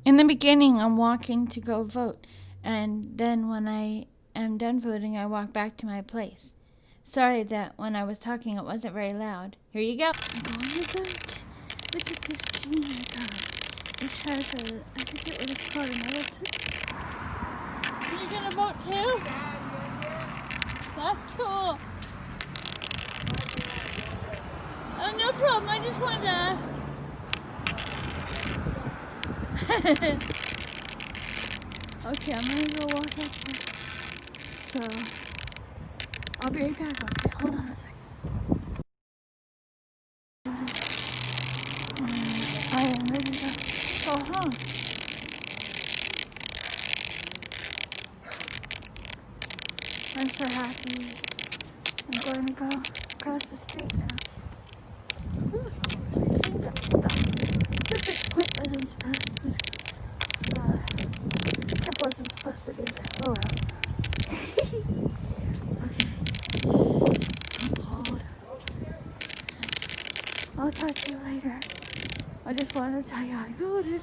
In the beginning, I'm walking to go vote, and then when I am done voting, I walk back to my place. Sorry that when I was talking, it wasn't very loud. Here you go. I'm going to vote. Look at this cane I got. It has I forget what it's called, an elephant. You're gonna vote too? That's cool. Oh, no problem. I just wanted to ask. Okay, I'm gonna go walk out there. So, I'll be right back. Okay, hold on a second. I am ready to go home. I'm so happy. I'm going to go across the street now. It wasn't supposed to do that. Oh well. Okay. I'm cold. I'll talk to you later. I just wanted to tell you I voted.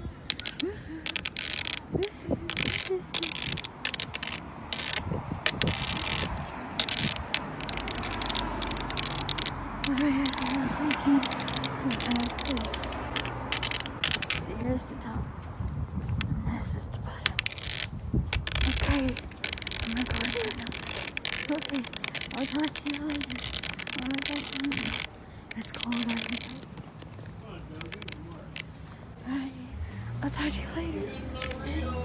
Here's the top. And this is the bottom. Okay. I'm gonna go right now. Okay. I'll talk to you later. It's cold out here. Alright. I'll talk to you later.